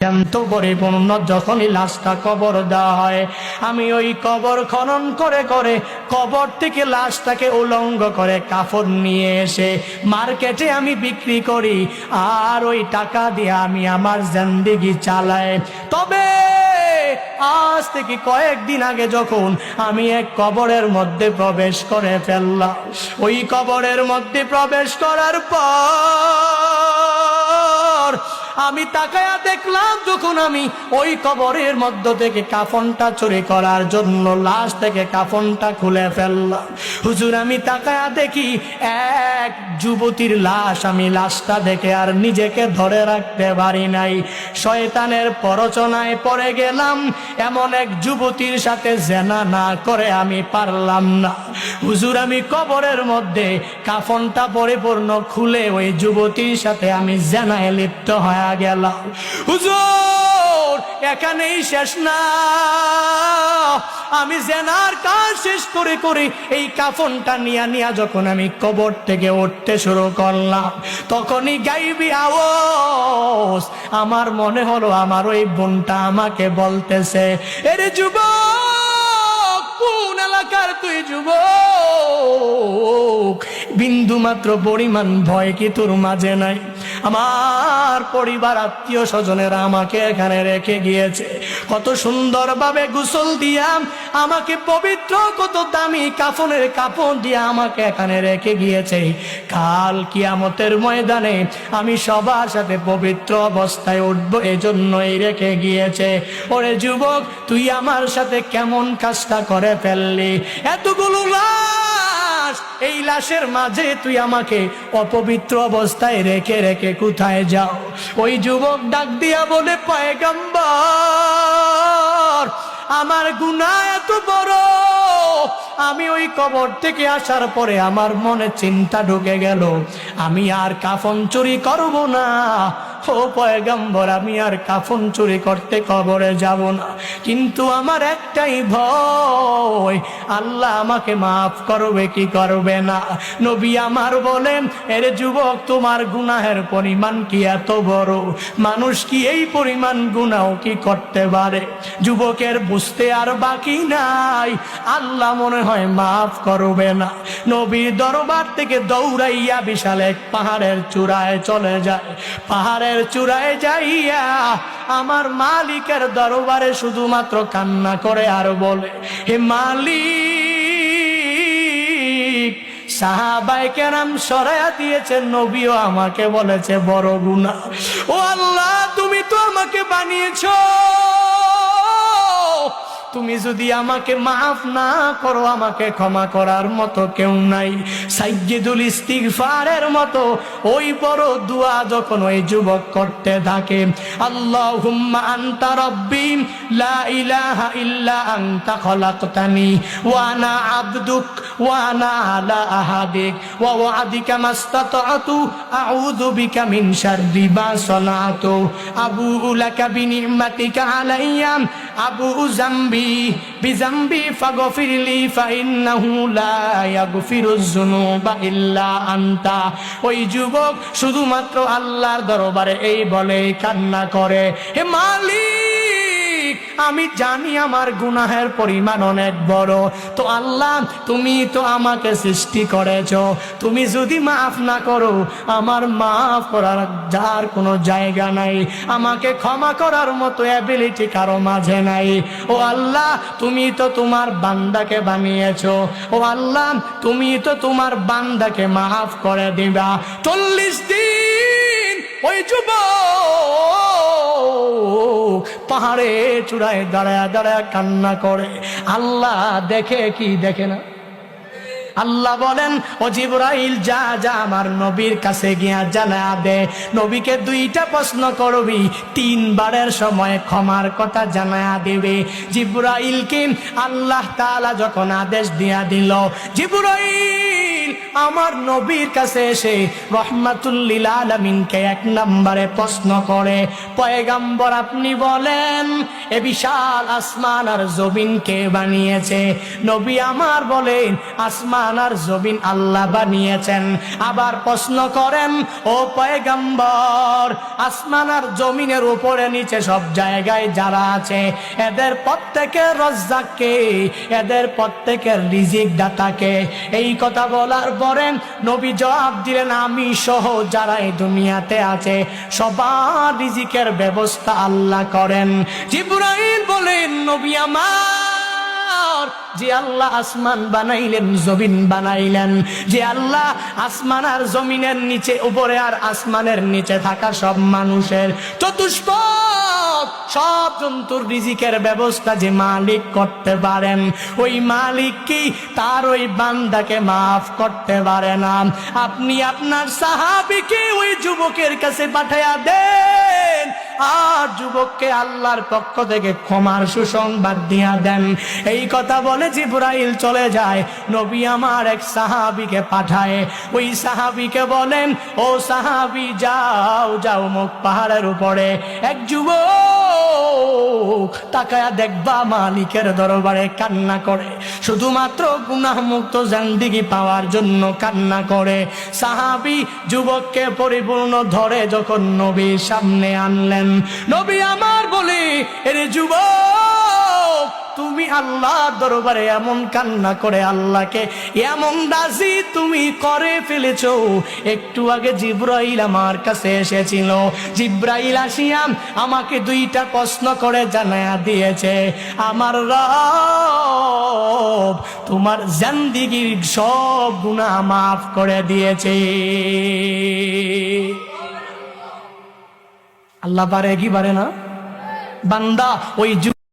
জ্যান্ত পরিপূর্ণ যখনই লাশটা কবর দেওয়া হয়, আমি ওই কবর খনন করে করে কবর থেকে লাশটাকে উলঙ্গ করে কাফন নিয়ে এসে মার্কেটে আমি বিক্রি করি, আর ওই টাকা দিয়ে আমি আমার জিন্দেগি চালাই। তবে আজ থেকে কয়েকদিন আগে যখন আমি এক কবরের মধ্যে প্রবেশ করে ফেললাম, ওই কবরের মধ্যে প্রবেশ করার পর আমি তাকায়া দেখলাম, যখন আমি ওই কবরের মধ্য থেকে কাফনটা চুরি করার জন্য লাশ থেকে কাফনটা খুলে ফেললাম, হুজুর আমি তাকায়া দেখি এক যুবতীর লাশ। আমি লাশটা দেখে আর নিজেকে ধরে রাখতে পারি নাই, শয়তানের প্ররোচনায় পড়ে গেলাম। এমন এক যুবতীর সাথে জেনা না করে আমি পারলাম না। হুজুর আমি কবরের মধ্যে কাফনটা পরিপূর্ণ খুলে ওই যুবতীর সাথে আমি জেনায় লিপ্ত হয়ে গেলাম। হুজুর এখানেই শেষ না, আমি জেনার কাজ শেষ করে করে এই কাফনটা নিয়া যখন আমি কবর থেকে উঠতে শুরু করলাম, তখনই গাইবি আওয়াজ আমার মনে হলো আমার ওই বোনটা আমাকে বলতেছে, এরে যুবক, কোন এলাকার তুই যুবক? বিন্দু মাত্র পরিমাণ ভয় কি তোর মাঝে নাই? আমার পরিবার আত্মীয় স্বজনেরা আমাকে এখানে রেখে গিয়েছে, কত সুন্দরভাবে গোসল দিয়া আমাকে পবিত্র, কত দামি কাফনের কাপড় দিয়ে আমাকে এখানে রেখে গিয়েছে। কাল কিয়ামতের ময়দানে আমি সবার সাথে পবিত্র অবস্থায় উঠবো, এজন্যই রেখে গিয়েছে। ওরে যুবক, তুই আমার সাথে কেমন কাজটা করে ফেললি? এতগুলো লাশ, এই লাশের মাঝে তুই আমাকে অপবিত্র অবস্থায় রেখে রেখে কোথায় যাও? ওই যুবক ডাক দিয়া বলে, পয়গম্বর, আমার গুনাহ এত বড়, আমি ওই কবর থেকে আসার পরে আমার মনে চিন্তা ঢুকে গেল, আমি আর কাফন চুরি করব না। ও পয়গম্বর, আমি আর কাফন চুরি করতে কবরে যাব না, কিন্তু আমার একটাই ভয়, আল্লাহ আমাকে মাফ করবে কি করবে না? নবী আমার বলেন, এরে যুবক, তোমার গুনাহের পরিমাণ কি এত বড়? মানুষ কি এই পরিমাণ গুনাহ কি করতে পারে? যুবকের বুঝতে আর বাকি নাই, আল্লাহ মনে হয় মাফ করবে না। নবীর দরবার থেকে দৌড়াইয়া বিশাল এক পাহাড়ের চূড়ায় চলে যায়। পাহাড়ের চূড়ায় যাইয়া আমার মালিকের দরবারে শুধুমাত্র কান্না করে আর বলে, হে মালিক, সাহাবায়ে কেরাম সরায়া দিয়েছেন, নবীও আমাকে বলেছে বড় গুনাহ। ও আল্লাহ, তুমি তো আমাকে বানিয়েছো, তুমি যদি আমাকে মাফ না করো, আমাকে ক্ষমা করার মতো কেউ নাই। সাইয়্যিদুল ইস্তিগফারের মতো ওই বড় দোয়া যখন ওই যুবক করতে থাকে, আল্লাহুম্মা আনতা রাব্বি লা ইলাহা ইল্লা আনতা খলাকতানি ওয়া আনা আবদুক ওয়া আনা আলা আহাদিক ওয়া ওয়াদিকা মাসতাতআতু আউযু বিকা মিন শাররি মা সানাতু আবুউ লাকা বিনি'মাতিকা আলাইয়া আবুউ যামবি বিযামবি ফাগফিরলি ফাইন্নাহু লা ইয়াগফিরুয যুনুবা ইল্লা আনতা। ওই যুবক শুধুমাত্র আল্লাহর দরবারে এই বলে কান্না করে, হে মালিক, আমি জানি আমার গুনাহের পরিমাণ অনেক বড়, তো আল্লাহ তুমি তো আমাকে সৃষ্টি করেছো, তুমি যদি মাফ না করো, আমার মাফ করার যার কোনো জায়গা নাই, আমাকে ক্ষমা করার মতো অ্যাবিলিটি কারো মাঝে নাই। ও আল্লাহ, তুমি তো তোমার বান্দাকে বানিয়েছো, ও আল্লাহ তুমি তো তোমার বান্দাকে মাফ করে দিবা। 40 দিন ওই যুবক পাহাড়ে চূড়ায় দাঁড়ায় দাঁড়ায় কান্না করে। আল্লাহ দেখে কি দেখে না? আল্লাহ বলেন, ও জিবরাইল, যা যা আমার নবীর কাছে গিয়া জানা দে, নবীকে 2টা প্রশ্ন করবি, 3 বারের সময় ক্ষমার কথা জানা দিবে। জিবরাইলকে আল্লাহ তাআলা যখন আদেশ দিয়া দিল, জিবরাইল আমার নবীর কাছে এসে রহমাতুল লিল আলামিনকে এক নম্বরে প্রশ্ন করে, পয়গম্বর আপনি বলেন এ বিশাল আসমান আর জমিন কে বানিয়েছে? নবী আমার বলেন আসমান আর জমিন আল্লাহ বানিয়েছেন। আবার প্রশ্ন করেন, ও পয়গম্বর আসমান আর জমিনের উপরে নিচে সব জায়গায় যারা আছে এদের প্রত্যেকের রজ্জাক কে? এদের প্রত্যেকের রিজিক দাতা কে? এই কথা বলার পরে নবী জবাব দিলেন, আমি সহ যারা এই দুনিয়াতে আছে সবার রিজিকের ব্যবস্থা আল্লাহ করেন। জিবরাইল বলেন, নবী আমার, যে আল্লাহ আসমান বানাইলেন জমিন বানাইলেন, যে আল্লাহ আসমান আর জমিনের নিচে উপরে আর আসমানের নিচে থাকা সব মানুষের চতুষ্পদ সব জন্তুর রিজিকের ব্যবস্থা যে মালিক করতে পারেন, ওই মালিক কি তার ওই বান্দাকে মাফ করতে পারে না? আপনি আপনার সাহাবীকে ওই যুবকের কাছে পাঠায়া দেন, আর যুবককে আল্লাহর পক্ষ থেকে ক্ষমার সুসংবাদ দিয়া দেন। এই কথা বলে জিবরাইল চলে যায়। নবী আমার এক সাহাবীকে পাঠায়, ওই সাহাবীকে বলেন, ও সাহাবী যাও যাও মুখ পাহাড়ের উপরে এক যুবক তাকায়া দেখবা মালিকের দরবারে কান্না করে, শুধুমাত্র গুনাহ মুক্ত জিন্দেগি পাওয়ার জন্য কান্না করে। সাহাবী যুবককে পরিপূর্ণ ধরে যখন নবীর সামনে আনলেন, নবী আমার বলে, এরে যুবক তুমি আল্লাহর দরবারে এমন কান্না করে আল্লাহকে এমন রাজি তুমি করে ফেলেছো। একটু আগে জিবরাইল আমার কাছে এসেছিল, জিবরাইল আসিয়া আমাকে দুইটা প্রশ্ন করে জানায়া দিয়েছে, আমার রব তোমার জিন্দেগীর সব গুনাহ মাফ করে দিয়েছে। আল্লাহ পারে কি পারে না? বান্দা ওই